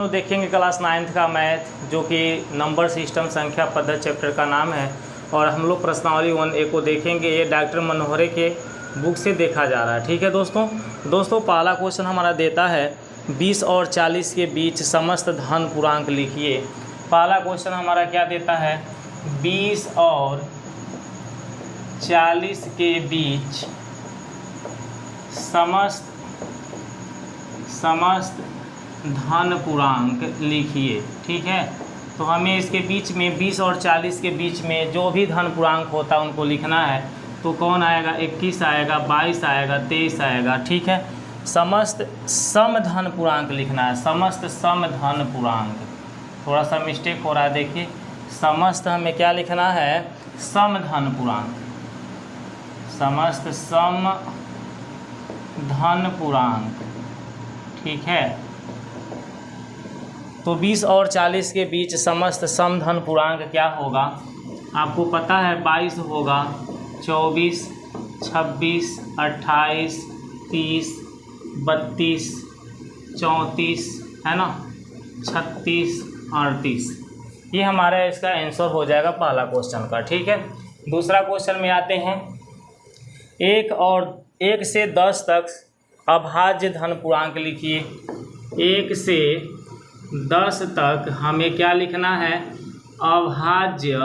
तो देखेंगे class 9th का मैथ जो कि नंबर सिस्टम संख्या पद्धति चैप्टर का नाम है। और हम लोग प्रश्नावली 1A को देखेंगे। ये डॉक्टर मनोहरे के बुक से देखा जा रहा है। ठीक है दोस्तों पहला क्वेश्चन हमारा देता है 20 और 40 के बीच समस्त धन पूर्णांक लिखिए। पहला क्वेश्चन हमारा क्या देता है, 20 और 40 के बीच समस्त धन पूर्णांक लिखिए। ठीक है, तो हमें इसके बीच में 20 और 40 के बीच में जो भी धन पूर्णांक होता है उनको लिखना है। तो कौन आएगा, 21 आएगा, 22 आएगा, 23 आएगा। ठीक है, समस्त सम धन पूर्णांक लिखना है, समस्त सम धन पूर्णांक। थोड़ा सा मिस्टेक हो रहा है, देखिए समस्त हमें क्या लिखना है, सम धन पूर्णांक, समस्त सम धन पूर्णांक। ठीक है, तो 20 और 40 के बीच समस्त समधन पूर्णांक क्या होगा, आपको पता है 22 होगा, 24, 26, 28, 30, 32, 34 है ना, 36, 38। ये हमारा इसका आंसर हो जाएगा पहला क्वेश्चन का। ठीक है, दूसरा क्वेश्चन में आते हैं। 1 से 10 तक अभाज्य धन पूर्णांक लिखिए। 1 से 10 तक हमें क्या लिखना है, अभाज्य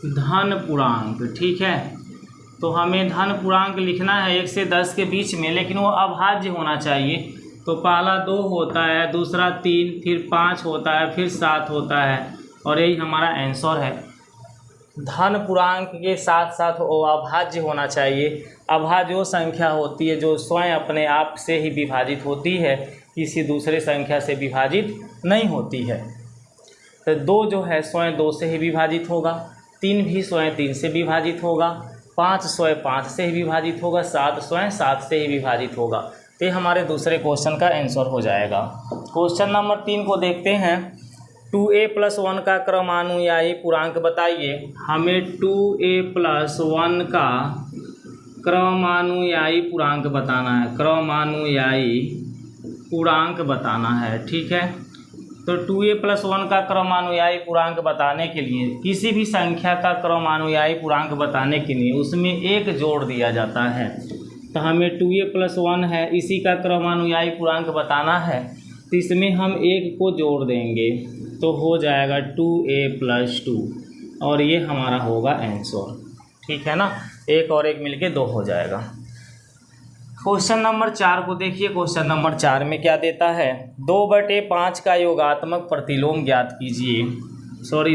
धन पूर्णांक। ठीक है, तो हमें धन पूर्णांक लिखना है 1 से 10 के बीच में, लेकिन वो अभाज्य होना चाहिए। तो पहला 2 होता है, दूसरा 3, फिर 5 होता है, फिर 7 होता है, और यही हमारा आंसर है। धन पूर्णांक के साथ साथ वो अभाज्य होना चाहिए। अभाज्य वो संख्या होती है जो स्वयं अपने आप से ही विभाजित होती है, किसी दूसरे संख्या से विभाजित नहीं होती है। तो 2 जो है स्वयं 2 से ही विभाजित होगा, 3 भी स्वयं 3 से विभाजित होगा, 5 स्वयं 5 से ही विभाजित होगा, 7 स्वयं 7 से ही विभाजित होगा। तो ये हमारे दूसरे क्वेश्चन का आंसर हो जाएगा। क्वेश्चन नंबर 3 को देखते हैं। 2a+1 का क्रमानुयायी पूर्णांक बताइए। हमें 2a+1 का क्रमानुयायी पूर्णांक बताना है, क्रमानुयायी पूर्णांक बताना है। ठीक है, तो 2a+1 का क्रमानुयायी पूर्णांक बताने के लिए, किसी भी संख्या का क्रमानुयायी पूर्णांक बताने के लिए उसमें 1 जोड़ दिया जाता है। तो हमें 2a+1 है, इसी का क्रमानुयायी पूर्णांक बताना है, तो इसमें हम 1 को जोड़ देंगे तो हो जाएगा 2a+2, और ये हमारा होगा आंसर। ठीक है ना, 1 और 1 मिलके 2 हो जाएगा। क्वेश्चन नंबर 4 को देखिए। क्वेश्चन नंबर 4 में क्या देता है, 2/5 का योगात्मक प्रतिलोम ज्ञात कीजिए।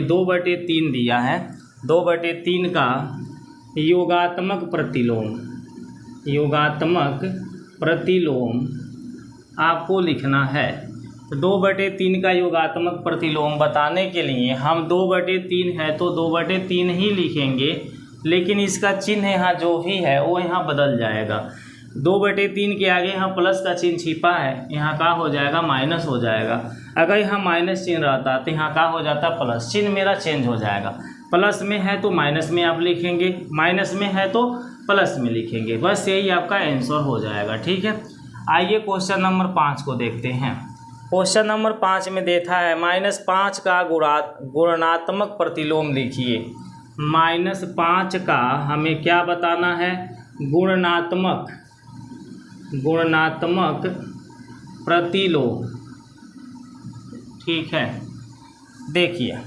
2/3 दिया है, 2/3 का योगात्मक प्रतिलोम आपको लिखना है। तो 2/3 का योगात्मक प्रतिलोम बताने के लिए हम 2/3 है तो 2/3 ही लिखेंगे, लेकिन इसका चिन्ह यहाँ जो भी है वो यहाँ बदल जाएगा। 2/3 के आगे यहाँ प्लस का चिन्ह छिपा है, यहाँ का हो जाएगा माइनस हो जाएगा। अगर यहाँ माइनस चिन्ह रहता तो यहाँ का हो जाता प्लस, चिन्ह मेरा चेंज हो जाएगा। प्लस में है तो माइनस में आप लिखेंगे, माइनस में है तो प्लस में लिखेंगे, बस यही आपका आंसर हो जाएगा। ठीक है, आइए क्वेश्चन नंबर 5 को देखते हैं। क्वेश्चन नंबर 5 में देता है -5 का गुणात्मक प्रतिलोम लिखिए। -5 का हमें क्या बताना है, गुणात्मक प्रतिलोम। ठीक है, देखिए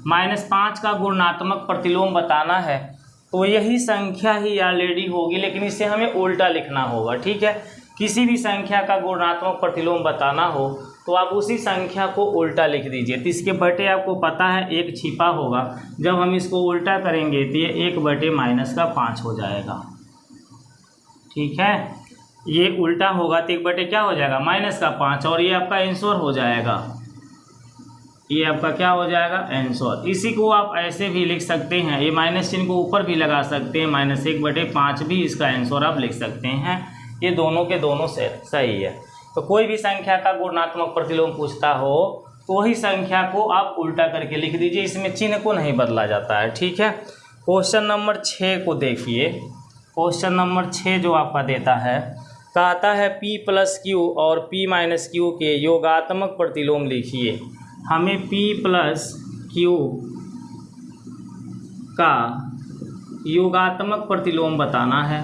-5 का गुणात्मक प्रतिलोम बताना है, तो यही संख्या ही ऑलरेडी होगी, लेकिन इसे हमें उल्टा लिखना होगा। ठीक है, किसी भी संख्या का गुणात्मक प्रतिलोम बताना हो तो आप उसी संख्या को उल्टा लिख दीजिए। तो इसके बटे आपको पता है 1 छिपा होगा, जब हम इसको उल्टा करेंगे तो ये 1/-5 हो जाएगा। ठीक है, ये उल्टा होगा तो 1 क्या हो जाएगा, -5, और ये आपका आंसर हो जाएगा। ये आपका क्या हो जाएगा, आंसर। इसी को आप ऐसे भी लिख सकते हैं, ये माइनस चिन्ह को ऊपर भी लगा सकते हैं, -1/5 भी इसका आंसर आप लिख सकते हैं। ये दोनों के दोनों से सही है। तो कोई भी संख्या का गुणात्मक प्रतिलोम पूछता हो तो वही संख्या को आप उल्टा करके लिख दीजिए, इसमें चिन्ह को नहीं बदला जाता है। ठीक है, क्वेश्चन नंबर 6 को देखिए। क्वेश्चन नंबर 6 जो आपका देता है, कहता है p प्लस क्यू और p माइनस क्यू के योगात्मक प्रतिलोम लिखिए। हमें p प्लस क्यू का योगात्मक प्रतिलोम बताना है,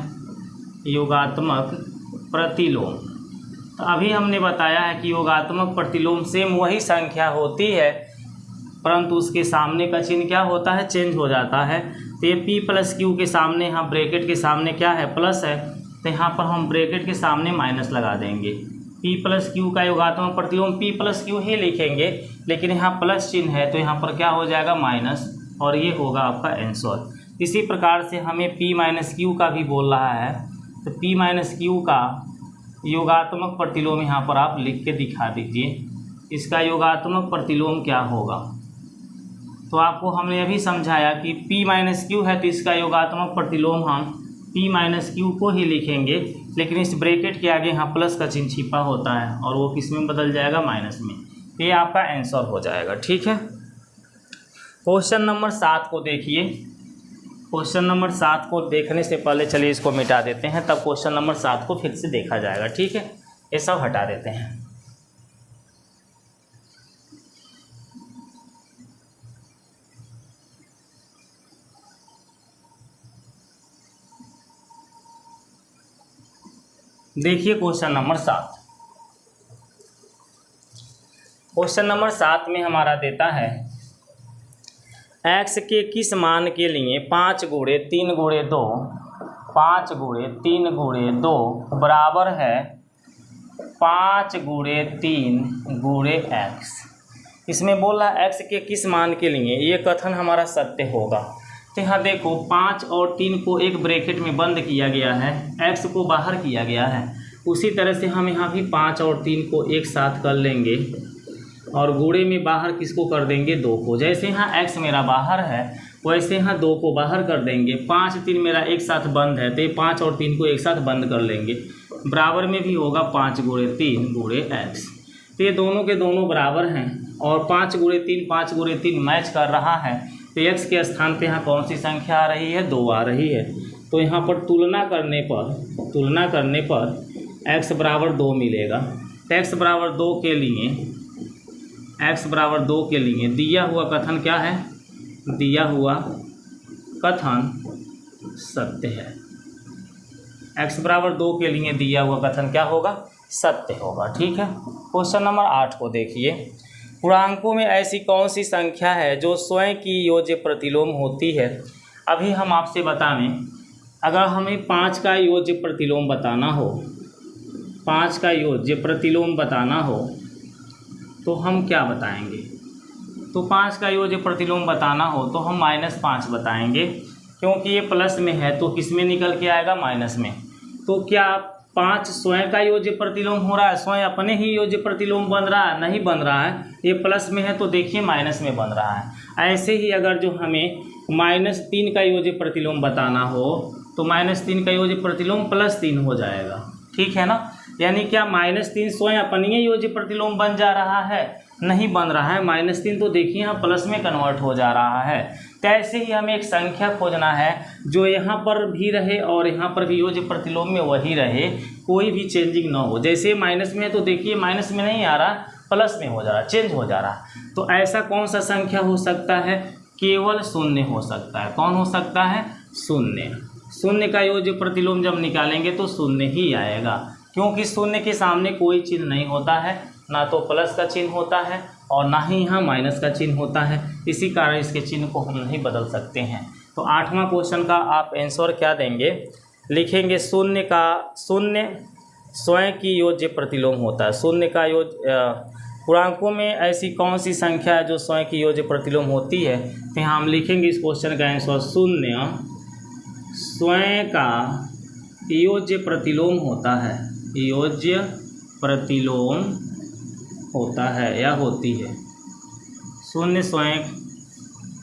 योगात्मक प्रतिलोम। तो अभी हमने बताया है कि योगात्मक प्रतिलोम सेम वही संख्या होती है, परंतु उसके सामने का चिन्ह क्या होता है, चेंज हो जाता है। तो ये p प्लस क्यू के सामने, यहाँ ब्रैकेट के सामने क्या है, प्लस है, तो यहाँ पर हम ब्रैकेट के सामने माइनस लगा देंगे। p प्लस क्यू का योगात्मक प्रतिलोम p प्लस क्यू ही लिखेंगे, लेकिन यहाँ प्लस चिन्ह है तो यहाँ पर क्या हो जाएगा, माइनस, और ये होगा आपका आंसर। इसी प्रकार से हमें p माइनस क्यू का भी बोल रहा है, तो p माइनस क्यू का योगात्मक प्रतिलोम यहाँ पर आप लिख के दिखा दीजिए। इसका योगात्मक प्रतिलोम क्या होगा, तो आपको हमने अभी समझाया कि p माइनस क्यू है तो इसका योगात्मक प्रतिलोम हम p माइनस क्यू को ही लिखेंगे, लेकिन इस ब्रैकेट के आगे यहाँ प्लस का चिन्ह छिपा होता है और वो किस में बदल जाएगा, माइनस में। तो ये आपका आंसर हो जाएगा। ठीक है, क्वेश्चन नंबर 7 को देखिए। क्वेश्चन नंबर 7 को देखने से पहले चलिए इसको मिटा देते हैं, तब क्वेश्चन नंबर 7 को फिर से देखा जाएगा। ठीक है, ये सब हटा देते हैं। देखिए क्वेश्चन नंबर 7। क्वेश्चन नंबर 7 में हमारा देता है x के किस मान के लिए 5 गुणे 3 गुणे 2 5 गुणे 3 गुणे 2 बराबर है 5 गुणे 3 गुणे x। इसमें बोल रहा है x के किस मान के लिए, ये कथन हमारा सत्य होगा। तो यहाँ देखो 5 और 3 को एक ब्रैकेट में बंद किया गया है, x को बाहर किया गया है। उसी तरह से हम यहाँ भी 5 और 3 को एक साथ कर लेंगे और गुणे में बाहर किसको कर देंगे, 2 को। जैसे यहाँ x मेरा बाहर है वैसे यहाँ 2 को बाहर कर देंगे। 5 3 मेरा एक साथ बंद है तो 5 और 3 को एक साथ बंद कर लेंगे। बराबर में भी होगा 5 गुणे 3 गुणे x। तो ये दोनों के दोनों बराबर हैं और 5 गुणे 3 मैच कर रहा है। तो x के स्थान पे यहाँ कौन सी संख्या आ रही है, 2 आ रही है। तो यहाँ पर तुलना करने पर x बराबर 2 मिलेगा। तो x बराबर 2 के लिए दिया हुआ कथन क्या है, दिया हुआ कथन सत्य है। x बराबर 2 के लिए दिया हुआ कथन क्या होगा, सत्य होगा। ठीक है, क्वेश्चन नंबर 8 को देखिए। पूर्णांकों में ऐसी कौन सी संख्या है जो स्वयं की योज्य प्रतिलोम होती है। अभी हम आपसे बतावें, अगर हमें 5 का योज्य प्रतिलोम बताना हो, 5 का योज्य प्रतिलोम बताना हो तो हम क्या बताएंगे। तो 5 का योज्य प्रतिलोम बताना हो तो हम -5 बताएंगे, क्योंकि ये प्लस में है तो किस में निकल के आएगा, माइनस में। तो क्या 5 स्वयं का योज्य प्रतिलोम हो रहा है, स्वयं अपने ही योज्य प्रतिलोम बन रहा है, नहीं बन रहा है। ये प्लस में है तो देखिए माइनस में बन रहा है। ऐसे ही अगर जो हमें -3 का योज्य प्रतिलोम बताना हो तो -3 का योज्य प्रतिलोम +3 हो जाएगा। ठीक है ना, यानी क्या -3 स्वयं अपने ही योज्य प्रतिलोम बन जा रहा है, नहीं बन रहा है। -3 तो देखिए यहाँ प्लस में कन्वर्ट हो जा रहा है। तो ऐसे ही हमें एक संख्या खोजना है जो यहाँ पर भी रहे और यहाँ पर भी योज्य प्रतिलोम में वही रहे, कोई भी चेंजिंग ना हो। जैसे माइनस में है तो देखिए माइनस में नहीं आ रहा, प्लस में हो जा रहा, चेंज हो जा रहा। तो ऐसा कौन सा संख्या हो सकता है, केवल शून्य हो सकता है। कौन हो सकता है, शून्य। शून्य का योज्य प्रतिलोम जब निकालेंगे तो शून्य ही आएगा, क्योंकि शून्य के सामने कोई चिन्ह नहीं होता है, ना तो प्लस का चिन्ह होता है और ना ही यहाँ माइनस का चिन्ह होता है। इसी कारण इसके चिन्ह को हम नहीं बदल सकते हैं। तो 8वां क्वेश्चन का आप आंसर क्या देंगे, लिखेंगे शून्य स्वयं की योज्य प्रतिलोम होता है। शून्य का पूर्णांकों में ऐसी कौन सी संख्या है जो स्वयं की योज्य प्रतिलोम होती है। तो यहाँ हम लिखेंगे इस क्वेश्चन का आंसर, शून्य स्वयं का योज्य प्रतिलोम होता है, योज्य प्रतिलोम होता है या होती है। शून्य स्वयं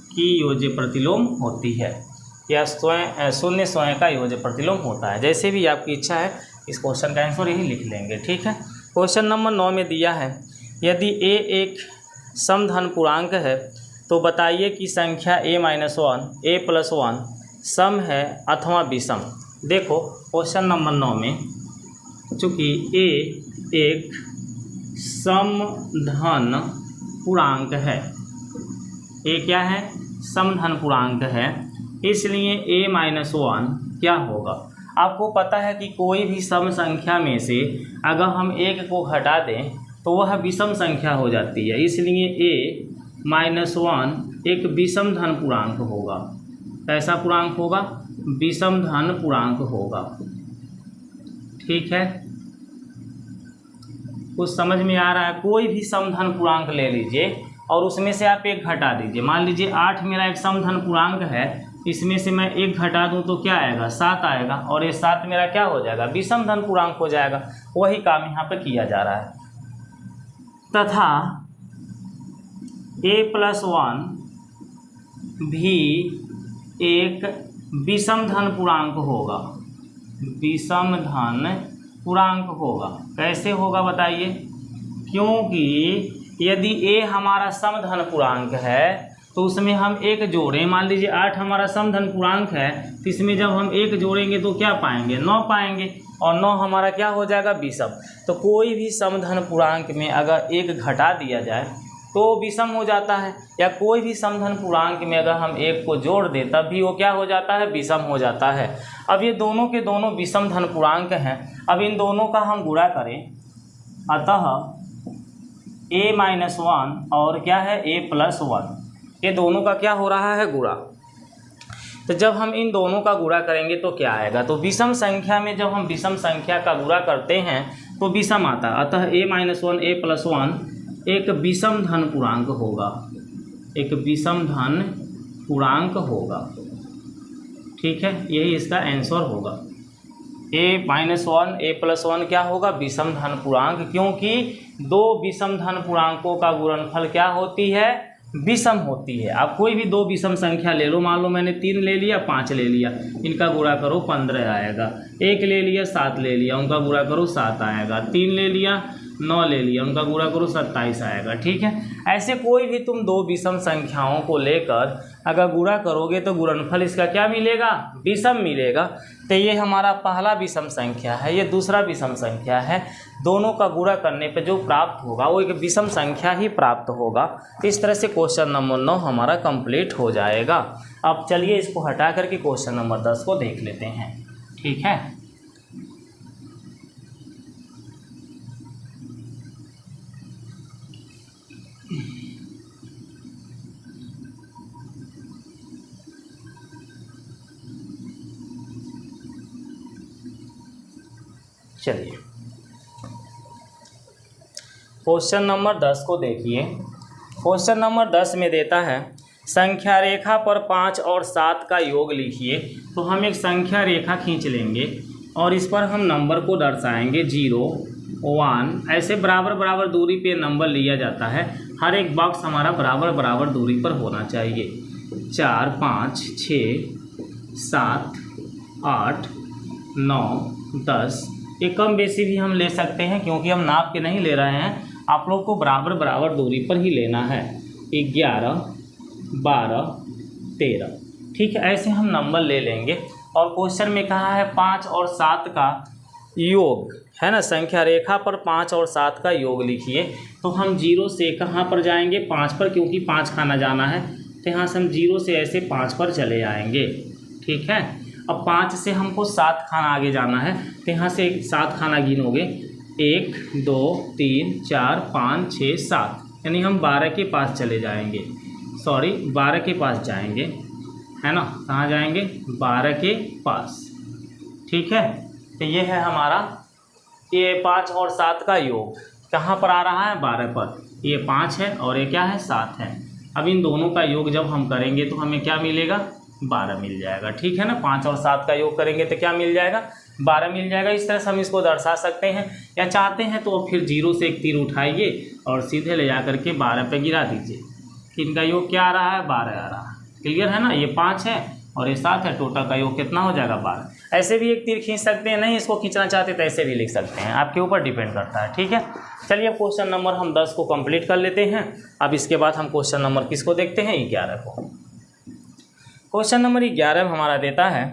की योज्य प्रतिलोम होती है या शून्य स्वयं का योज्य प्रतिलोम होता है। जैसे भी आपकी इच्छा है इस क्वेश्चन का आंसर यही लिख लेंगे। ठीक है, क्वेश्चन नंबर 9 में दिया है, यदि a एक समधन पूर्णांक है तो बताइए कि संख्या a-1 a+1 सम है अथवा विषम। देखो क्वेश्चन नंबर 9 में चूँकि a एक समधन पूर्णांक है, a क्या है, समधन पूर्णांक है, इसलिए a-1 क्या होगा। आपको पता है कि कोई भी सम संख्या में से अगर हम एक को घटा दें तो वह विषम संख्या हो जाती है, इसलिए a-1 एक विषम धन पूर्णांक होगा। कैसा पूर्णांक होगा, विषम धन पूर्णांक होगा। ठीक है, कुछ समझ में आ रहा है। कोई भी समधन पूर्णांक ले लीजिए और उसमें से आप एक घटा दीजिए। मान लीजिए 8 मेरा एक समधन पूर्णांक है, इसमें से मैं एक घटा दूं तो क्या आएगा, 7 आएगा, और ये 7 मेरा क्या हो जाएगा, विषम धन पूर्णांक हो जाएगा। वही काम यहाँ पे किया जा रहा है। तथा a+1 भी एक विषम धन पूर्णांक होगा, विषम धन पूर्णांक होगा। कैसे होगा बताइए, क्योंकि यदि a हमारा समधन पूर्णांक है तो उसमें हम एक जोड़ें। मान लीजिए 8 हमारा समधन पूर्णांक है, तो इसमें जब हम एक जोड़ेंगे तो क्या पाएंगे, 9 पाएंगे, और 9 हमारा क्या हो जाएगा, विषम। तो कोई भी समधन पूर्णांक में अगर एक घटा दिया जाए तो विषम हो जाता है, या कोई भी समधन पूर्णांक में अगर हम एक को जोड़ दें तब भी वो क्या हो जाता है, विषम हो जाता है। अब ये दोनों के दोनों विषम धन पूर्णांक हैं। अब इन दोनों का हम गुणा करें, अतः a-1 और क्या है, a+1, ये दोनों का क्या हो रहा है, गुणा। तो जब हम इन दोनों का गुणा करेंगे तो क्या आएगा, तो विषम संख्या में जब हम विषम संख्या का गुणा करते हैं तो विषम आता है। अतः a-1 a+1 एक विषम धन पूर्णांक होगा, एक विषम धन पूर्णांक होगा। ठीक है, यही इसका आंसर होगा। a-1 a+1 क्या होगा, विषम धन पूर्णांक, क्योंकि दो विषम धन पूर्णांकों का गुणनफल क्या होती है, विषम होती है। आप कोई भी दो विषम संख्या ले लो, मान लो मैंने 3 ले लिया, 5 ले लिया, इनका गुणा करो 15 आएगा। 1 ले लिया, 7 ले लिया, उनका गुणा करो 7 आएगा। 3 ले लिया, 9 ले लिया, उनका गुणा करो 27 आएगा। ठीक है, ऐसे कोई भी तुम दो विषम संख्याओं को लेकर अगर गुणा करोगे तो गुणनफल इसका क्या मिलेगा, विषम मिलेगा। तो ये हमारा पहला विषम संख्या है, ये दूसरा विषम संख्या है। दोनों का गुणा करने पे जो प्राप्त होगा वो एक विषम संख्या ही प्राप्त होगा। तो इस तरह से क्वेश्चन नंबर 9 हमारा कंप्लीट हो जाएगा। अब चलिए इसको हटा करके क्वेश्चन नंबर 10 को देख लेते हैं। ठीक है, चलिए क्वेश्चन नंबर 10 को देखिए। क्वेश्चन नंबर 10 में देता है संख्या रेखा पर 5 और 7 का योग लिखिए। तो हम एक संख्या रेखा खींच लेंगे और इस पर हम नंबर को दर्शाएंगे 0, 1, ऐसे बराबर बराबर दूरी पे नंबर लिया जाता है। हर एक बॉक्स हमारा बराबर बराबर दूरी पर होना चाहिए। 4, 5, 6, 7, 8, 9, 10, ये कम बेसी भी हम ले सकते हैं क्योंकि हम नाप के नहीं ले रहे हैं, आप लोग को बराबर बराबर दूरी पर ही लेना है। 11, 12, 13, ठीक है, ऐसे हम नंबर ले लेंगे। और क्वेश्चन में कहा है 5 और 7 का योग, है ना, संख्या रेखा पर 5 और 7 का योग लिखिए। तो हम 0 से कहाँ पर जाएंगे, 5 पर, क्योंकि 5 खाना जाना है। तो यहाँ से हम 0 से ऐसे 5 पर चले आएंगे। ठीक है, अब 5 से हमको 7 खाना आगे जाना है। तो यहाँ से 7 खाना गिनोगे, 1, 2, 3, 4, 5, 6, 7, यानी हम 12 के पास चले जाएंगे। सॉरी, 12 के पास जाएंगे, है ना, कहाँ जाएंगे, 12 के पास। ठीक है, तो ये है हमारा ये 5 और 7 का योग। कहाँ पर आ रहा है, 12 पर। ये 5 है और ये क्या है, 7 है। अब इन दोनों का योग जब हम करेंगे तो हमें क्या मिलेगा, 12 मिल जाएगा। ठीक है ना, 5 और 7 का योग करेंगे तो क्या मिल जाएगा, 12 मिल जाएगा। इस तरह से हम इसको दर्शा सकते हैं। या चाहते हैं तो फिर 0 से एक तीर उठाइए और सीधे ले जा करके 12 पे गिरा दीजिए। इनका योग क्या आ रहा है, 12 आ रहा है। क्लियर है ना, ये 5 है और ये 7 है, टोटल का योग कितना हो जाएगा, 12। ऐसे भी एक तीर खींच सकते हैं, नहीं इसको खींचना चाहते तो ऐसे भी लिख सकते हैं, आपके ऊपर डिपेंड करता है। ठीक है, चलिए क्वेश्चन नंबर हम 10 को कंप्लीट कर लेते हैं। अब इसके बाद हम क्वेश्चन नंबर किसको देखते हैं, 11 को। क्वेश्चन नंबर 11 हमारा देता है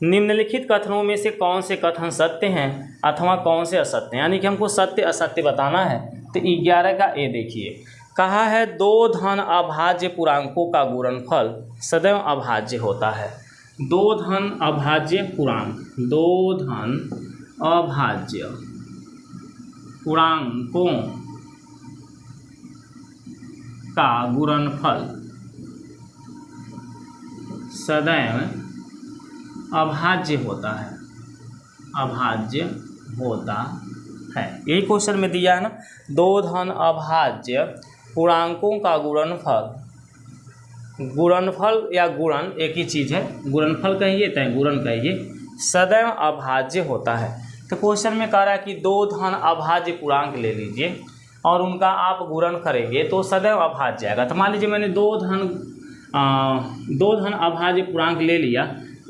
निम्नलिखित कथनों में से कौन से कथन सत्य हैं अथवा कौन से असत्य हैं, यानी कि हमको सत्य असत्य बताना है। तो 11 का ए देखिए, कहा है 2 धन अभाज्य पूर्णांकों का गुणनफल सदैव अभाज्य होता है। 2 धन अभाज्य पूर्णांक, 2 धन अभाज्य पूर्णांकों का गुणनफल सदैव अभाज्य होता है, अभाज्य होता है। यही क्वेश्चन में दिया है ना, 2 धन अभाज्य पूर्णांकों का गुणनफल या गुणन एक ही चीज़ है, गुणनफल कहिए चाहे गुणन कहिए, सदैव अभाज्य होता है। तो क्वेश्चन में कह रहा है कि 2 धन अभाज्य पूर्णांक ले लीजिए और उनका आप गुणन करेंगे तो सदैव अभाज्य आएगा। तो मान लीजिए मैंने 2 धन अभाज्य पूर्णांक ले लिया,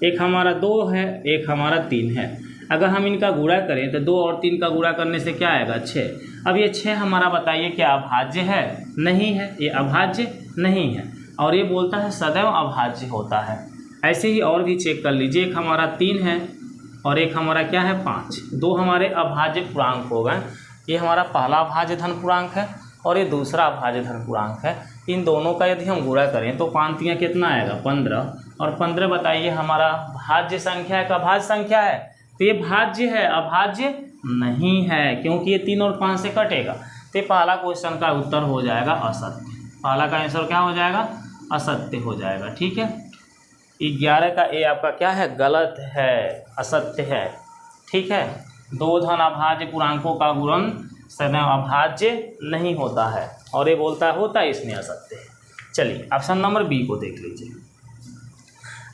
एक हमारा 2 है, एक हमारा 3 है। अगर हम इनका गुणा करें तो 2 और 3 का गुणा करने से क्या आएगा 6। अब ये 6 हमारा बताइए क्या अभाज्य है? नहीं है, ये अभाज्य नहीं है और ये बोलता है सदैव अभाज्य होता है। ऐसे ही और भी चेक कर लीजिए, एक हमारा 3 है और एक हमारा क्या है 5, 2 हमारे अभाज्य पूर्णांक हो गए। ये हमारा पहला अभाज्य धन पूर्णांक है और ये दूसरा अभाज्य धन पूर्णांक है। इन दोनों का यदि हम गुणा करें तो 5 तियां कितना आएगा 15, और 15 बताइए हमारा भाज्य संख्या है का भाज्य संख्या है? तो ये भाज्य है, अभाज्य नहीं है, क्योंकि ये 3 और 5 से कटेगा। तो ये पहला क्वेश्चन का उत्तर हो जाएगा असत्य। पहला का आंसर क्या हो जाएगा? असत्य हो जाएगा। ठीक है, 11 का ए आपका क्या है? गलत है, असत्य है। ठीक है, 2 धन अभाज्य पूर्णांकों का गुणन सदैव अभाज्य नहीं होता है और ये बोलता है होता है, इसमें असत्य है। चलिए ऑप्शन नंबर बी को देख लीजिए।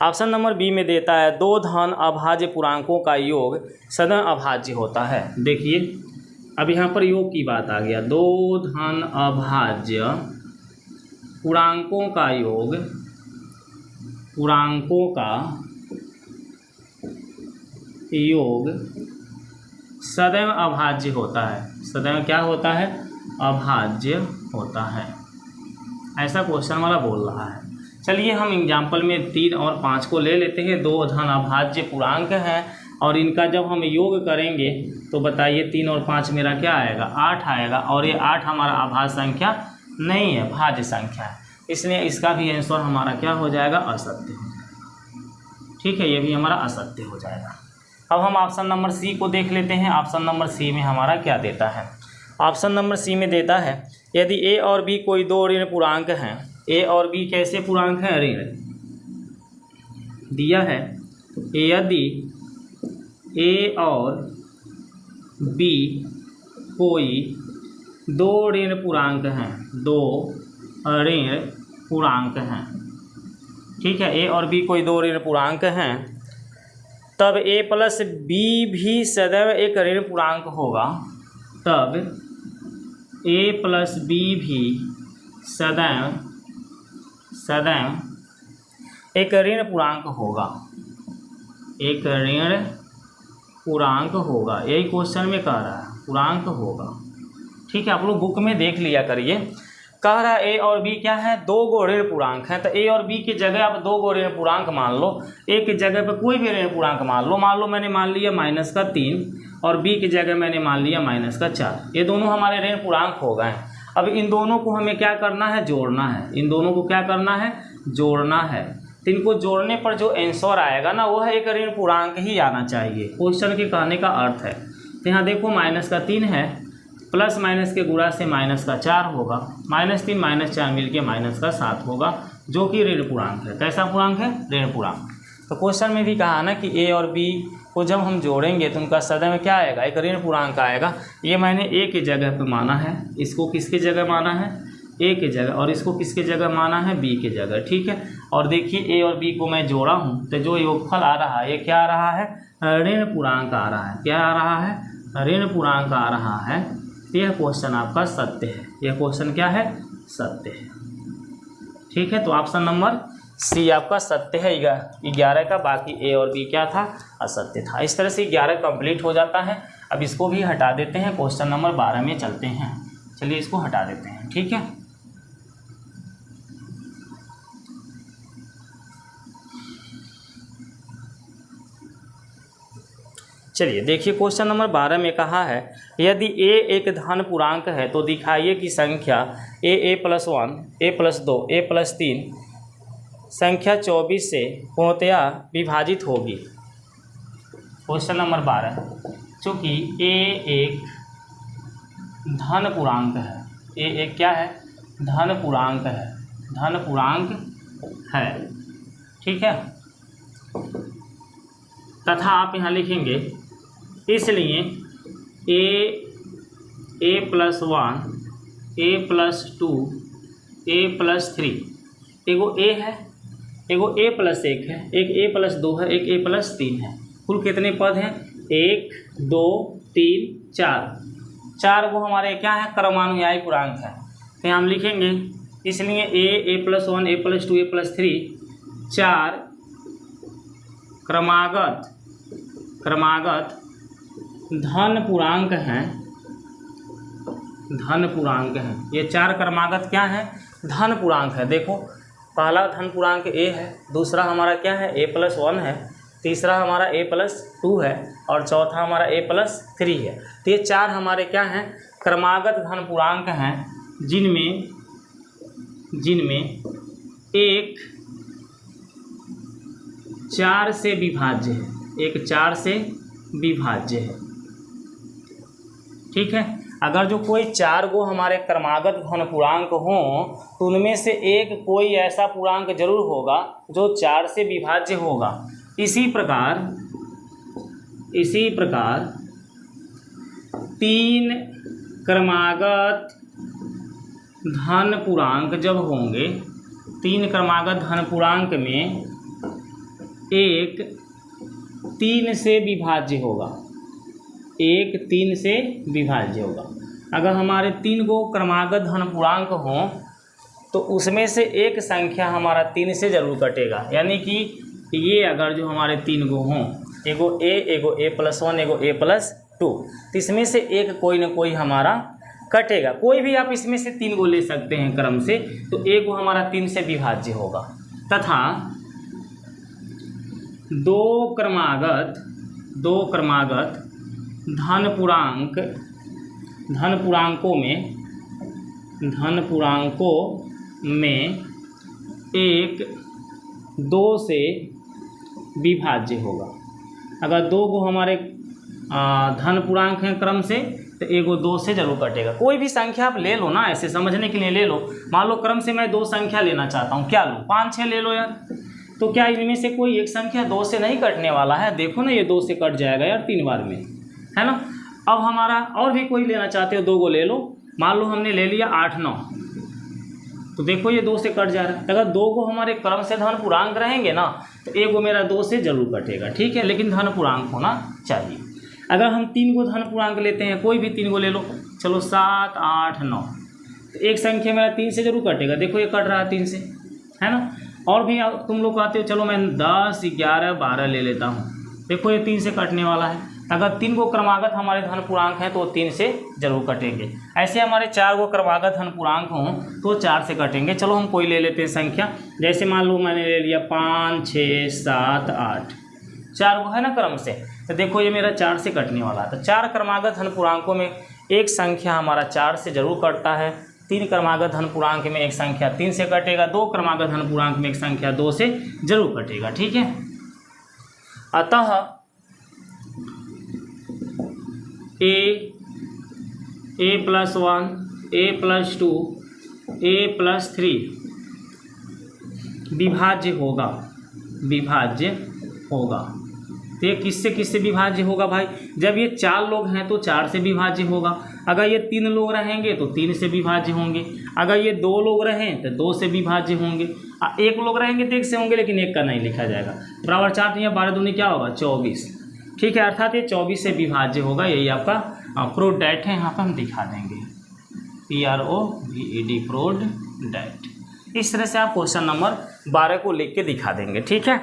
ऑप्शन नंबर बी में देता है 2 धन अभाज्य पूर्णांकों का योग सदैव अभाज्य होता है। देखिए अब यहाँ पर योग की बात आ गया, 2 धन अभाज्य पूर्णांकों का योग, पूर्णांकों का योग सदैव अभाज्य होता है। सदैव क्या होता है? अभाज्य होता है, ऐसा क्वेश्चन वाला बोल रहा है। चलिए हम एग्जाम्पल में 3 और 5 को ले लेते हैं। 2 धन अभाज्य पूर्णांक हैं और इनका जब हम योग करेंगे तो बताइए 3 और 5 मेरा क्या आएगा? 8 आएगा, और ये 8 हमारा अभाज्य संख्या नहीं है, भाज्य संख्या है, इसलिए इसका भी आंसर हमारा क्या हो जाएगा? असत्य हो जाएगा। ठीक है, ये भी हमारा असत्य हो जाएगा। अब हम ऑप्शन नंबर सी को देख लेते हैं। ऑप्शन नंबर सी में हमारा क्या देता है? ऑप्शन नंबर सी में देता है यदि ए और बी कोई 2 ऋण पूर्णांक हैं, ए और बी कैसे पूर्णांक हैं? ऋण दिया है। यदि ए और बी कोई 2 ऋण पूर्णांक हैं, 2 ऋण पूर्णांक हैं, ठीक है, ए और बी कोई 2 ऋण पूर्णांक हैं, तब ए प्लस बी भी सदैव एक ऋण पूर्णांक होगा। तब ए प्लस बी भी सदैव एक ऋण पूर्णांक होगा, एक ऋण पूर्णांक होगा। यही क्वेश्चन में कह रहा है, पूर्णांक होगा। ठीक है, आप लोग बुक में देख लिया करिए। कह रहा है ए और बी क्या है? 2 गो ऋण पूर्णांक हैं, तो ए और बी की जगह आप 2 गो ऋण पूर्णांक मान लो। ए की जगह पे कोई भी ऋण पूर्णांक मान लो मैंने मान लिया -3 और बी की जगह मैंने मान लिया -4। ये दोनों हमारे ऋण पूर्णांक हो गए हैं। अब इन दोनों को हमें क्या करना है? जोड़ना है। इन दोनों को क्या करना है? जोड़ना है। तो इनको जोड़ने पर जो आंसर आएगा ना, वो है एक ऋण पूर्णांक ही आना चाहिए, क्वेश्चन के कहने का अर्थ है। तो यहाँ देखो -3 है, प्लस माइनस के गुणा से -4 होगा, -3 -4 मिलके -7 होगा, जो कि ऋण पूर्णांक है। कैसा पूर्णांक है? ऋण पूर्णांक। तो क्वेश्चन में भी कहा ना कि ए और बी को जब हम जोड़ेंगे तो उनका सदैव में क्या आएगा? एक ऋण पूर्णांक आएगा। ये मैंने ए की जगह पे माना है, इसको किसके जगह माना है? ए की जगह, और इसको किसके जगह माना है? बी की जगह। ठीक है, और देखिए ए और बी को मैं जोड़ा हूँ तो जो योगफल आ रहा है ये क्या आ रहा है? ऋण पूर्णांक आ रहा है। क्या आ रहा है? ऋण पूर्णांक आ रहा है। यह क्वेश्चन आपका सत्य है। यह क्वेश्चन क्या है? सत्य है। ठीक है, तो ऑप्शन नंबर सी आपका सत्य है 11 का। बाकी ए और बी क्या था? असत्य था। इस तरह से 11 कंप्लीट हो जाता है। अब इसको भी हटा देते हैं, क्वेश्चन नंबर 12 में चलते हैं। चलिए इसको हटा देते हैं। ठीक है, चलिए देखिए क्वेश्चन नंबर 12 में कहा है यदि a एक धन पूर्णांक है तो दिखाइए कि संख्या a + 1 a + 2 a + 3 संख्या 24 से पूर्णतया विभाजित होगी। क्वेश्चन नंबर 12, चूँकि a एक धन पूर्णांक है, a एक क्या है, धन पूर्णांक है, धन पूर्णांक है, ठीक है। तथा आप यहाँ लिखेंगे इसलिए a + 1 a + 2 a + 3 एगो a है, एगो a + 1 है, एक a + 2 है, एक a + 3 है। कुल कितने पद हैं, 1 2 3 4, 4 वो हमारे क्या है, क्रमानुयायी पूर्णांक है। तो हम लिखेंगे इसलिए a + 1 a + 2 a + 3 4 क्रमागत धन पूर्णांक हैं, धन पूर्णांक हैं। ये 4 क्रमागत क्या है, धन पूर्णांक है। देखो पहला धन पूर्णांक a है, दूसरा हमारा क्या है a + 1 है, तीसरा हमारा a + 2 है और चौथा हमारा a + 3 है। तो ये 4 हमारे क्या हैं, क्रमागत धन पूर्णांक हैं जिनमें एक 4 से विभाज्य है, एक 4 से विभाज्य है, ठीक है। अगर जो कोई 4 गो हमारे क्रमागत घन पूर्णांक हों तो उनमें से एक कोई ऐसा पूर्णांक जरूर होगा जो 4 से विभाज्य होगा। इसी प्रकार 3 क्रमागत धन पूर्णांक जब होंगे, 3 क्रमागत धन पूर्णांक में एक 3 से विभाज्य होगा, एक 3 से विभाज्य होगा। अगर हमारे 3 गो क्रमागत धन पूर्णांक हों तो उसमें से एक संख्या हमारा 3 से जरूर कटेगा। यानी कि ये अगर जो हमारे 3 गो हों, एगो a + 1 एगो a + 2, तो इसमें से एक कोई ना कोई हमारा कटेगा। कोई भी आप इसमें से 3 गो ले सकते हैं क्रम से, तो एक गो हमारा 3 से विभाज्य होगा। तथा 2 क्रमागत धन पूर्णांकों में एक 2 से विभाज्य होगा। अगर 2 गो हमारे धन पूर्णांक हैं क्रम से, तो एगो 2 से जरूर कटेगा। कोई भी संख्या आप ले लो ना, ऐसे समझने के लिए ले लो। मान लो क्रम से मैं 2 संख्या लेना चाहता हूँ, क्या लूँ, 5 6 ले लो यार। तो क्या इनमें से कोई एक संख्या 2 से नहीं कटने वाला है? देखो ना, ये 2 से कट जाएगा यार 3 बार में, है ना। अब हमारा और भी कोई लेना चाहते हो, 2 गो ले लो। मान लो हमने ले लिया 8 9, तो देखो ये 2 से कट जा रहा है। अगर 2 गो हमारे क्रम से धन पूर्णांक रहेंगे ना, तो एक गो मेरा 2 से जरूर कटेगा, ठीक है। लेकिन धन पूर्णांक होना चाहिए। अगर हम 3 गो धन पूर्णांक लेते हैं, कोई भी 3 गो ले लो, चलो 7 8 9, तो एक संख्या मेरा 3 से जरूर कटेगा। देखो ये कट रहा है 3 से, है ना। और भी तुम लोग कहते हो चलो मैं 10 11 12 ले लेता हूँ, देखो ये 3 से कटने वाला है। अगर 3 गो क्रमागत हमारे धन पूर्णांक हैं तो 3 से जरूर कटेंगे। ऐसे हमारे 4 गो क्रमागत धन पूर्णांक हों तो 4 से कटेंगे। चलो हम कोई ले लेते हैं संख्या, जैसे मान लो मैंने ले लिया 5 6 7 8, 4 गो है ना क्रम से, तो देखो ये मेरा 4 से कटने वाला है। तो 4 क्रमागत धन पूर्णांकों में एक संख्या हमारा 4 से जरूर कटता है। 3 क्रमागत धन पूर्णांक में एक संख्या 3 से कटेगा। 2 क्रमागत धन पूर्णांक में एक संख्या 2 से जरूर कटेगा, ठीक है। अतः a + 1 a + 2 a + 3 विभाज्य होगा। तो ये किससे विभाज्य होगा भाई? जब ये 4 लोग हैं तो 4 से विभाज्य होगा। अगर ये 3 लोग रहेंगे तो 3 से विभाज्य होंगे। अगर ये 2 लोग रहें तो 2 से विभाज्य होंगे। 1 लोग रहेंगे तो 1 से होंगे, लेकिन 1 का नहीं लिखा जाएगा। बराबर 4 तो 12 दूनी क्या होगा 24, ठीक है। अर्थात ये 24 से विभाज्य होगा। यही आपका प्रूव्ड डेट है, यहाँ पर हम दिखा देंगे PROVED प्रूव्ड डेट। इस तरह से आप क्वेश्चन नंबर 12 को लिख के दिखा देंगे, ठीक है।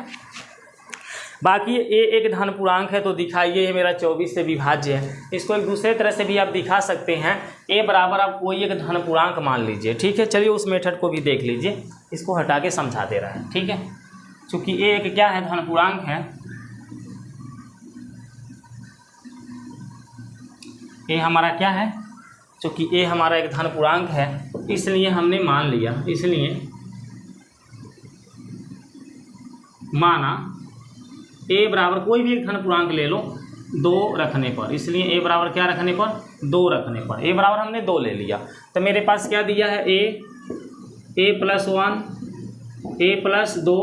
बाकी ये एक धन पूर्णांक है तो दिखाइए ये मेरा 24 से विभाज्य है। इसको एक दूसरे तरह से भी आप दिखा सकते हैं। a बराबर आप कोई एक धन पूर्णांक मान लीजिए, ठीक है। चलिए उस मेथड को भी देख लीजिए, इसको हटा के समझा दे रहा है, ठीक है। चूँकि a एक क्या है, धन पूर्णांक है, ए हमारा क्या है, चूँकि ए हमारा एक धन पूर्णांक है इसलिए हमने मान लिया, इसलिए माना ए बराबर कोई भी एक धन पूर्णांक ले लो 2 रखने पर, इसलिए ए बराबर क्या रखने पर 2 रखने पर, ए बराबर हमने 2 ले लिया। तो मेरे पास क्या दिया है, ए + 1 ए + 2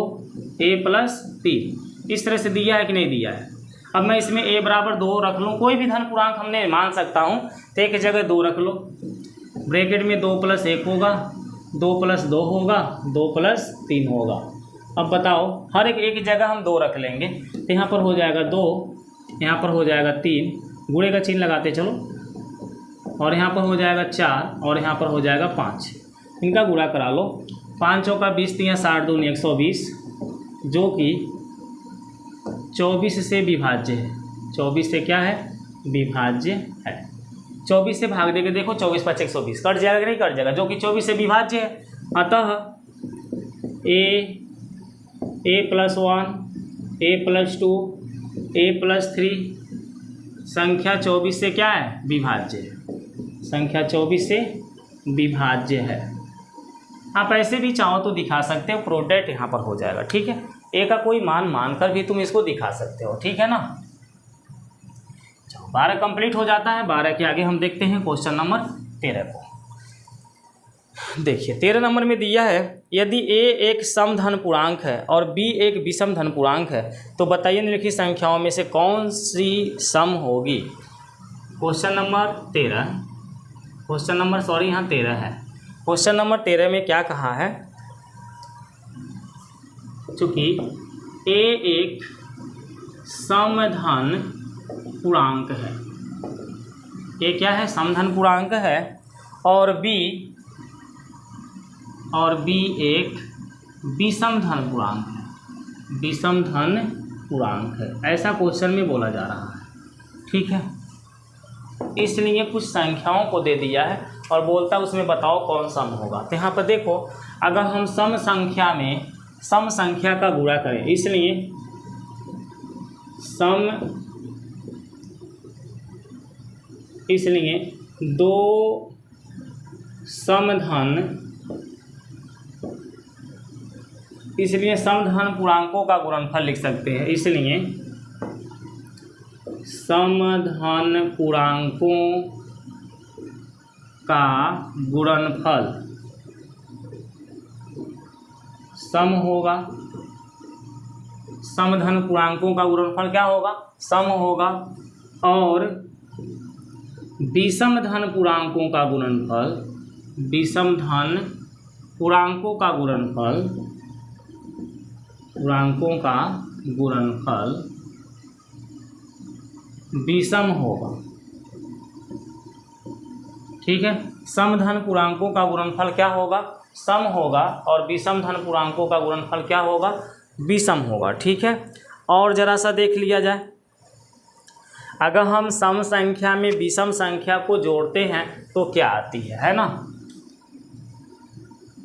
ए + 3, इस तरह से दिया है कि नहीं दिया है। अब मैं इसमें ए बराबर 2 रख लूँ, कोई भी धन पूर्णांक हमने मान सकता हूँ, तो एक जगह 2 रख लो, ब्रैकेट में 2 + 1 होगा, 2 + 2 होगा, 2 + 3 होगा। अब बताओ हर एक जगह हम 2 रख लेंगे, तो यहाँ पर हो जाएगा 2, यहाँ पर हो जाएगा 3, गुणे का चिन्ह लगाते चलो, और यहाँ पर हो जाएगा 4 और यहाँ पर हो जाएगा 5, इनका गुणा करा लो। 5 चौका 20, 3 60 दूनी 120, जो कि 24 से विभाज्य है। 24 से क्या है, विभाज्य है। 24 से भाग देके देखो, 24 × 5 120, कट जाएगा कि नहीं कट जाएगा, जो कि 24 से विभाज्य है। अतः ए + 1 ए + 2 ए + 3 संख्या 24 से क्या है, विभाज्य है, संख्या 24 से विभाज्य है। आप ऐसे भी चाहो तो दिखा सकते हो, प्रोडक्ट यहाँ पर हो जाएगा, ठीक है। ए का कोई मान मानकर भी तुम इसको दिखा सकते हो, ठीक है ना। 12 कंप्लीट हो जाता है। 12 के आगे हम देखते हैं क्वेश्चन नंबर 13 को। देखिए 13 नंबर में दिया है, यदि ए एक सम धन पूर्णांक है और बी एक विषम धन पूर्णांक है तो बताइए निम्नलिखित संख्याओं में से कौन सी सम होगी। Question number 13, question number sorry यहाँ 13 है। क्वेश्चन नंबर 13 में क्या कहा है, चूँकि ए एक समधन पूर्णांक है, ये क्या है, समधन पूर्णांक है, और बी एक विषम धन पूर्णांक है, विषम धन पूर्णांक है, ऐसा क्वेश्चन में बोला जा रहा है, ठीक है। इसलिए कुछ संख्याओं को दे दिया है और बोलता है उसमें बताओ कौन सम होगा। तो यहाँ पर देखो, अगर हम सम संख्या में सम संख्या का गुणा करें, इसलिए दो समधन, इसलिए समधन पूर्णांकों का गुणनफल लिख सकते हैं। इसलिए समधन पूर्णांकों का गुणनफल सम होगा। समधन पूर्णांकों का गुणनफल क्या होगा, सम होगा। और विषम धन पूर्णांकों का गुणनफल, विषम धन पूर्णांकों का गुणनफल, पूर्णांकों का गुणनफल विषम होगा, ठीक है। समधन पूर्णांकों का गुणनफल क्या होगा, सम होगा, और विषम धन पूर्णांकों का गुणनफल क्या होगा, विषम होगा, ठीक है। और जरा सा देख लिया जाए, अगर हम सम संख्या में विषम संख्या को जोड़ते हैं तो क्या आती है ना।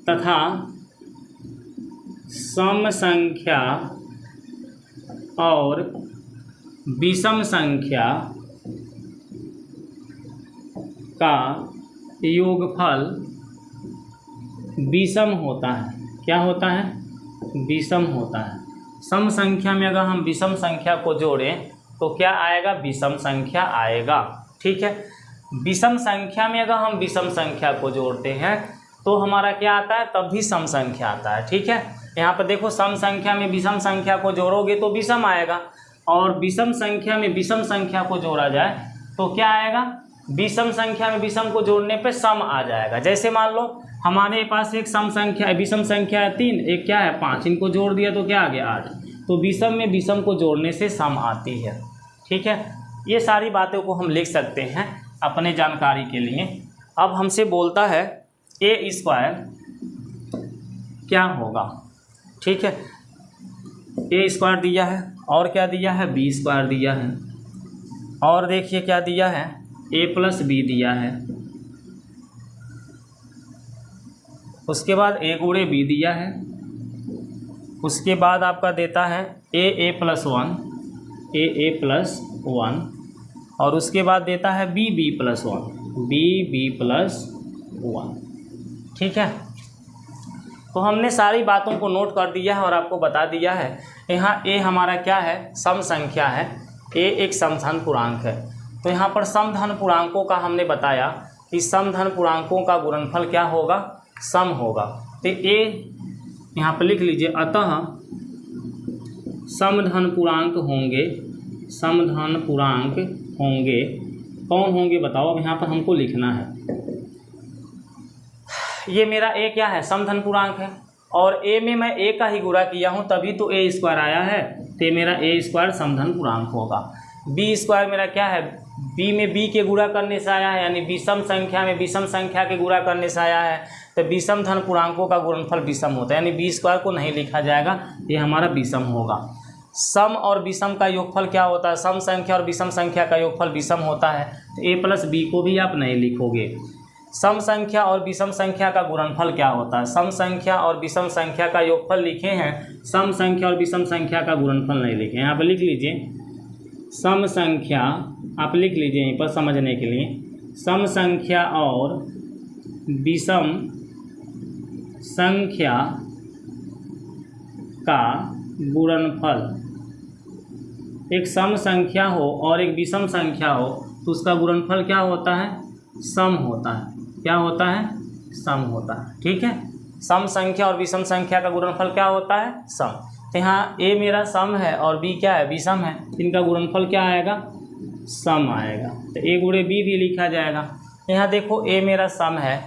तथा सम संख्या और विषम संख्या का योगफल विषम होता है। क्या होता है, विषम होता है। सम संख्या में अगर हम विषम संख्या को जोड़ें तो क्या आएगा, विषम संख्या आएगा, ठीक है। विषम संख्या में अगर हम विषम संख्या को जोड़ते हैं तो हमारा क्या आता है, तब भी सम संख्या आता है, ठीक है। यहाँ पर देखो, सम संख्या में विषम संख्या को जोड़ोगे तो विषम आएगा, और विषम संख्या में विषम संख्या को जोड़ा जाए तो क्या आएगा, विषम संख्या में विषम को जोड़ने पे सम आ जाएगा। जैसे मान लो हमारे पास एक सम संख्या है, विषम संख्या है 3, एक क्या है 5, इनको जोड़ दिया तो क्या आ गया 8। तो विषम में विषम को जोड़ने से सम आती है, ठीक है। ये सारी बातों को हम लिख सकते हैं अपने जानकारी के लिए। अब हमसे बोलता है ए स्क्वायर क्या होगा, ठीक है। ए स्क्वायर दिया है, और क्या दिया है, बी स्क्वायर दिया है, और देखिए क्या दिया है, ए प्लस बी दिया है, उसके बाद ए गुणे बी दिया है, उसके बाद आपका देता है ए प्लस 1, ए प्लस 1, और उसके बाद देता है B B plus one, B B plus one. ठीक है, तो हमने सारी बातों को नोट कर दिया है और आपको बता दिया है। यहाँ ए हमारा क्या है, सम संख्या है, ए एक समधन पूर्णांक है। तो यहाँ पर समधन पूर्णांकों का हमने बताया कि समधन पूर्णांकों का गुणनफल क्या होगा, सम होगा। तो ए यहाँ पर लिख लीजिए, अतः समधन पूर्णांक होंगे, समधन पूर्णांक होंगे, कौन होंगे बताओ, अब यहाँ पर हमको लिखना है। ये मेरा ए क्या है, समधन पूर्णांक है, और ए में मैं ए का ही गुणा किया हूँ तभी तो ए स्क्वायर आया है, तो ये मेरा ए स्क्वायर समधन पूर्णांक होगा। बी स्क्वायर मेरा क्या है, बी में बी के गुणा करने से आया है, यानी विषम संख्या में विषम संख्या के गुणा करने से आया है, तो विषम धन पूर्णांकों का गुणनफल विषम होता है, यानी बी स्क्वायर को नहीं लिखा जाएगा, ये हमारा विषम होगा। सम और विषम का योगफल क्या होता है, सम संख्या और विषम संख्या का योगफल विषम होता है, तो ए प्लस बी को भी आप नहीं लिखोगे। सम संख्या और विषम संख्या का गुणनफल क्या होता है, सम संख्या और विषम संख्या का योगफल लिखे हैं, सम संख्या और विषम संख्या का गुणनफल नहीं लिखे। यहाँ पर लिख लीजिए सम संख्या, आप लिख लीजिए यहीं पर समझने के लिए, सम संख्या और विषम संख्या का गुणनफल, एक सम संख्या हो और एक विषम संख्या हो तो उसका गुणनफल क्या होता है, सम होता है। क्या होता है, सम होता है। ठीक है, सम संख्या और विषम संख्या का गुणनफल क्या होता है, सम। तो यहाँ ए मेरा सम है और बी क्या है, विषम है, इनका गुणनफल क्या आएगा, सम आएगा। तो ए गुणे बी भी लिखा जाएगा। यहाँ देखो ए मेरा सम है,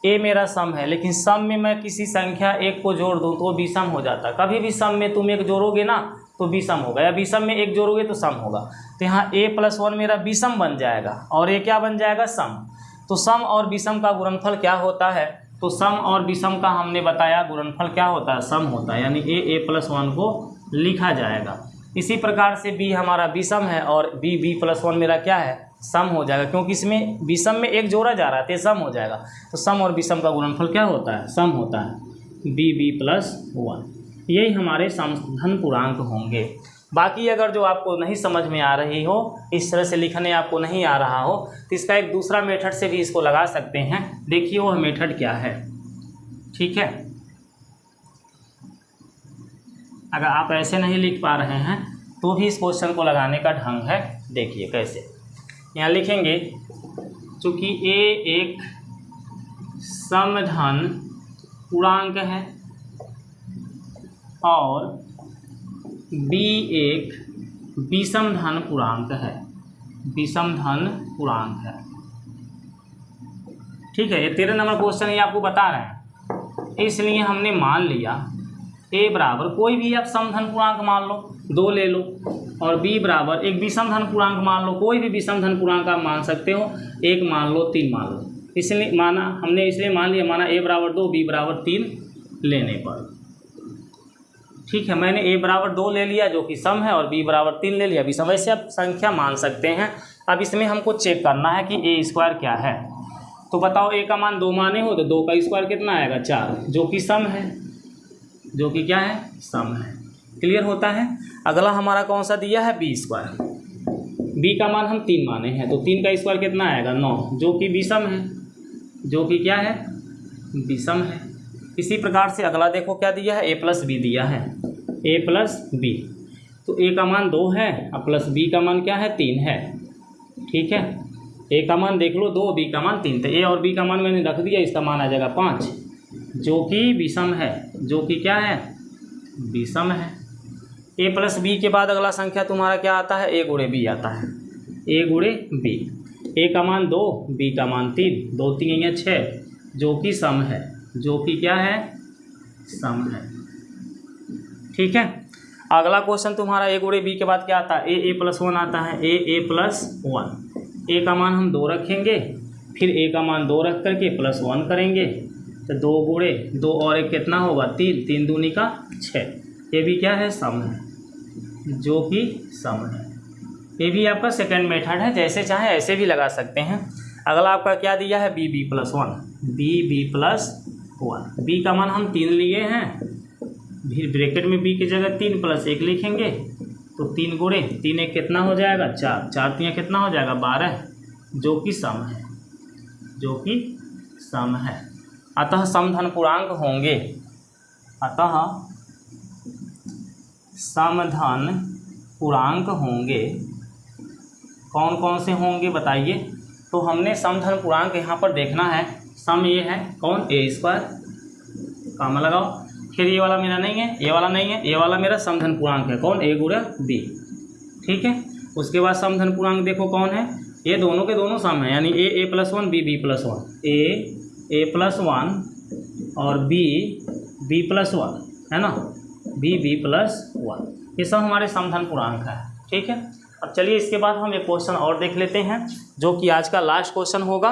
ए मेरा सम है, लेकिन सम में मैं किसी संख्या एक को जोड़ दूँ तो वो विषम हो जाता है। कभी भी सम में तुम एक जोड़ोगे ना तो विषम होगा, या विषम में एक जोड़ोगे तो सम होगा। तो यहाँ ए प्लस वन मेरा विषम बन जाएगा और ए क्या बन जाएगा, सम। तो सम और विषम का गुणनफल क्या होता है, तो सम और विषम का हमने बताया गुणनफल क्या होता है, सम होता है, यानी ए प्लस वन को लिखा जाएगा। इसी प्रकार से बी हमारा विषम है और बी प्लस वन मेरा क्या है, सम हो जाएगा, क्योंकि इसमें विषम में एक जोड़ा जा रहा है तो सम हो जाएगा। तो सम और विषम का गुणनफल क्या होता है, सम होता है, बी प्लस वन। यही हमारे समधन पूर्णांक होंगे। बाकी अगर जो आपको नहीं समझ में आ रही हो, इस तरह से लिखने आपको नहीं आ रहा हो, तो इसका एक दूसरा मेथड से भी इसको लगा सकते हैं। देखिए वह मेथड क्या है। ठीक है, अगर आप ऐसे नहीं लिख पा रहे हैं तो भी इस क्वेश्चन को लगाने का ढंग है। देखिए कैसे, यहाँ लिखेंगे चूँकि ए एक समधन पूर्णांक है और बी एक विषम धन पूर्णांक है, विषम धन पूर्णांक है। ठीक है, ये 13 नंबर क्वेश्चन ये आपको बता रहे हैं, इसलिए हमने मान लिया ए बराबर कोई भी आप समधन पूर्णांक मान लो, 2 ले लो, और बी बराबर एक विषम धन पूर्णांक मान लो, कोई भी विषम धन पूर्णांक आप मान सकते हो, 1 मान लो, 3 मान लो। इसलिए माना हमने, इसलिए मान लिया, माना ए बराबर 2 बी बराबर 3 लेने पर। ठीक है, मैंने ए बराबर 2 ले लिया जो कि सम है और बी बराबर 3 ले लिया विषम। वैसे आप संख्या मान सकते हैं। अब इसमें हमको चेक करना है कि ए स्क्वायर क्या है। तो बताओ ए का मान 2 माने हो तो 2 का स्क्वायर कितना आएगा, 4, जो कि सम है, जो कि क्या है, सम है। क्लियर होता है। अगला हमारा कौन सा दिया है, बी स्क्वायर। बी का मान हम 3 माने हैं तो 3 का स्क्वायर कितना आएगा, 9, जो कि विषम है, जो कि क्या है, विषम है। इसी प्रकार से अगला देखो क्या दिया है, ए प्लस बी दिया है, ए प्लस बी। तो ए का मान 2 है और प्लस बी का मान क्या है, 3 है। ठीक है, ए का मान देख लो 2, बी का मान 3, तो ए और बी का मान मैंने रख दिया, इसका मान आ जाएगा 5, जो कि विषम है, जो कि क्या है, विषम है। ए प्लस बी के बाद अगला संख्या तुम्हारा क्या आता है, ए गुणे बी आता है, ए गुणे बी। ए का मान 2, बी का मान 3, 2 3 6, जो कि सम है, जो कि क्या है, सम है। ठीक है, अगला क्वेश्चन तुम्हारा ए गुणे बी के बाद क्या आता है, ए प्लस 1 आता है, ए प्लस 1। ए का मान हम 2 रखेंगे, फिर ए का मान 2 रख करके प्लस 1 करेंगे, तो 2 गुणे 2 और 1 कितना होगा, 3, 3 दूनी का 6। ये भी क्या है, सम है, जो कि सम है। ये भी आपका सेकंड मेथड है, जैसे चाहे ऐसे भी लगा सकते हैं। अगला आपका क्या दिया है, B plus 1, B plus 1। B का मान हम 3 लिए हैं, फिर ब्रैकेट में बी की जगह 3 + 1 लिखेंगे, तो 3 गुणे 3 एक कितना हो जाएगा 4, 4 3 कितना हो जाएगा 12, जो कि सम है, जो कि सम है। अतः समधन पूर्णांक होंगे, अतः समधन पूर्णांक होंगे। कौन कौन से होंगे बताइए। तो हमने समधन पूर्णांक यहाँ पर देखना है। सम ये है कौन, a², कामा लगाओ। फिर ये वाला मेरा नहीं है, ये वाला नहीं है, ये वाला मेरा समधन पूर्णांक है कौन, a गुणा b, ठीक है। उसके बाद समधन पूर्णांक देखो कौन है, ये दोनों के दोनों सम है, यानी a+1 b+1, a+1 और b+1 है ना, b+1, ये सब हमारे समधन पूर्णांक है, ठीक है। अब चलिए इसके बाद हम एक क्वेश्चन और देख लेते हैं, जो कि आज का लास्ट क्वेश्चन होगा।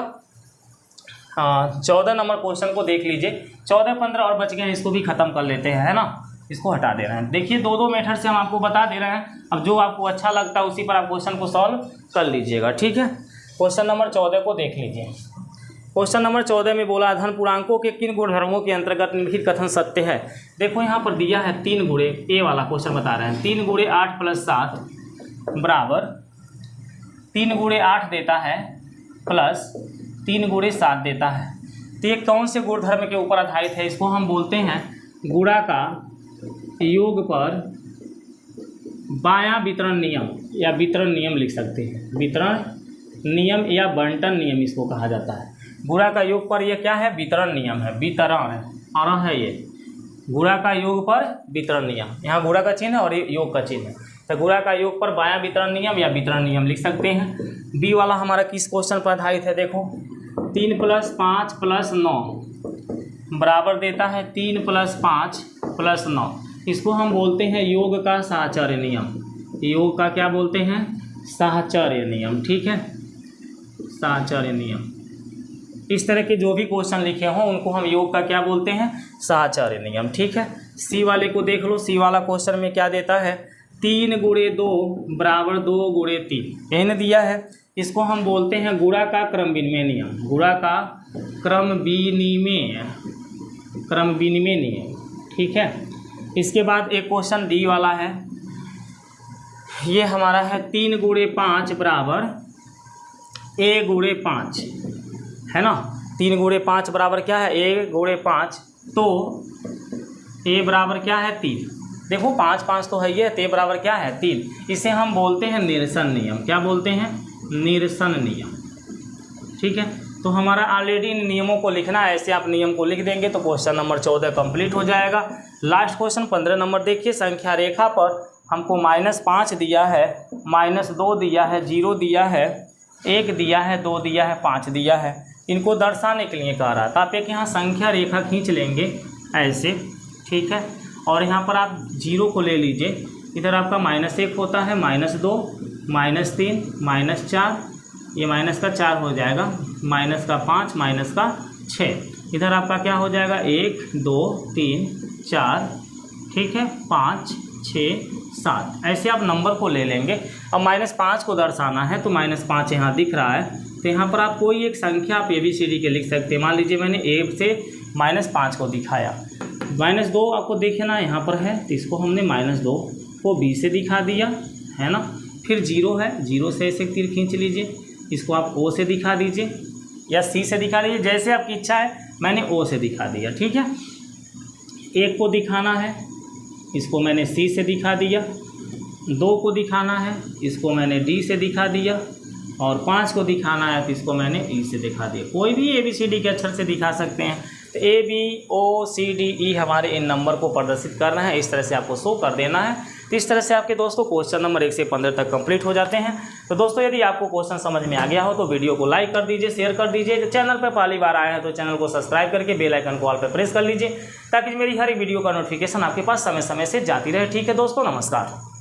14 नंबर क्वेश्चन को देख लीजिए। 14 15 और बच गए हैं, इसको भी ख़त्म कर लेते हैं, है ना, इसको हटा दे रहे हैं। देखिए 2 मेथड से हम आपको बता दे रहे हैं, अब जो आपको अच्छा लगता है उसी पर आप क्वेश्चन को सॉल्व कर लीजिएगा, ठीक है। क्वेश्चन नंबर 14 को देख लीजिए। क्वेश्चन नंबर 14 में बोला धन पूर्णांकों के किन गुणधर्मों के अंतर्गत निम्नलिखित कथन सत्य है। देखो यहाँ पर दिया है 3 गुणे, ए वाला क्वेश्चन बता रहे हैं, 3 गुणे 8 + 7 बराबर 3 गुणे 8 देता है प्लस 3 गुणे 7 देता है। तो ये कौन से गुणधर्म के ऊपर आधारित है, इसको हम बोलते हैं गुणा का योग पर बायां वितरण नियम या वितरण नियम लिख सकते हैं, वितरण नियम या बंटन नियम इसको कहा जाता है। गुणा का योग पर ये क्या है, वितरण नियम है, वितरण है, और है ये गुणा का योग पर वितरण नियम, यहाँ गुणा का चिन्ह है और ये योग का चिन्ह है, तो गुणा का योग पर बायां वितरण नियम या वितरण नियम लिख सकते हैं। बी वाला हमारा किस क्वेश्चन पर आधारित है, देखो 3 + 5 + 9 बराबर देता है 3 + 5 + 9, इसको हम बोलते हैं योग का साहचर्य नियम, योग का क्या बोलते हैं, साहचर्य नियम, ठीक है, साहचर्य नियम। इस तरह के जो भी क्वेश्चन लिखे हों उनको हम योग का क्या बोलते हैं, साहचर्य नियम, ठीक है। सी वाले को देख लो, सी वाला क्वेश्चन में क्या देता है, 3 × 2 बराबर 2 × 3, यही न दिया है, इसको हम बोलते हैं गुणा का क्रम विनिमय नियम, गुणा का क्रम विनिमय नियम, ठीक है। इसके बाद एक क्वेश्चन डी वाला है, ये हमारा है 3 × 5 बराबर a × 5, है ना, 3 × 5 बराबर क्या है, a × 5, तो a बराबर क्या है 3, देखो 5 5 तो है ये, तो a बराबर क्या है 3, इसे हम बोलते हैं निरसन नियम, क्या बोलते हैं, निरसन नियम, ठीक है। तो हमारा ऑलरेडी इन नियमों को लिखना है, ऐसे आप नियम को लिख देंगे तो क्वेश्चन नंबर 14 कंप्लीट हो जाएगा। लास्ट क्वेश्चन 15 नंबर देखिए, संख्या रेखा पर हमको -5 दिया है, -2 दिया है, 0 दिया है, 1 दिया है, 2 दिया है, 5 दिया है, इनको दर्शाने के लिए कह रहा था। आप एक यहाँ संख्या रेखा खींच लेंगे ऐसे, ठीक है, और यहाँ पर आप 0 को ले लीजिए, इधर आपका -1 होता है, -2 -3 -4, ये माइनस का 4 हो जाएगा, -5 -6, इधर आपका क्या हो जाएगा 1 2 3 4, ठीक है, 5 6 7, ऐसे आप नंबर को ले लेंगे। अब -5 को दर्शाना है तो -5 यहाँ दिख रहा है, तो यहाँ पर आप कोई एक संख्या आप ABCD के लिख सकते हैं। मान लीजिए मैंने A से -5 को दिखाया, -2 आपको देखना यहाँ पर है, तो इसको हमने -2 को B से दिखा दिया, है ना। फिर 0 है, 0 से ऐसे तीर खींच लीजिए, इसको आप O से दिखा दीजिए या C से दिखा दीजिए, जैसे आपकी इच्छा है, मैंने O से दिखा दिया, ठीक है। 1 को दिखाना है, इसको मैंने C से दिखा दिया, 2 को दिखाना है, इसको मैंने D से दिखा दिया, और 5 को दिखाना है तो इसको मैंने E से दिखा दिया। कोई भी ABCD के अक्षर से दिखा सकते हैं। तो ABOCDE हमारे इन नंबर को प्रदर्शित करना है, इस तरह से आपको शो कर देना है। तो इस तरह से आपके दोस्तों क्वेश्चन नंबर 1 से 15 तक कंप्लीट हो जाते हैं। तो दोस्तों यदि आपको क्वेश्चन समझ में आ गया हो तो वीडियो को लाइक कर दीजिए, शेयर कर दीजिए। चैनल पर पहली बार आए हैं तो चैनल को सब्सक्राइब करके बेल आइकन को ऑल पर प्रेस कर लीजिए, ताकि मेरी हर एक वीडियो का नोटिफिकेशन आपके पास समय समय से जाती रहे। ठीक है दोस्तों, नमस्कार।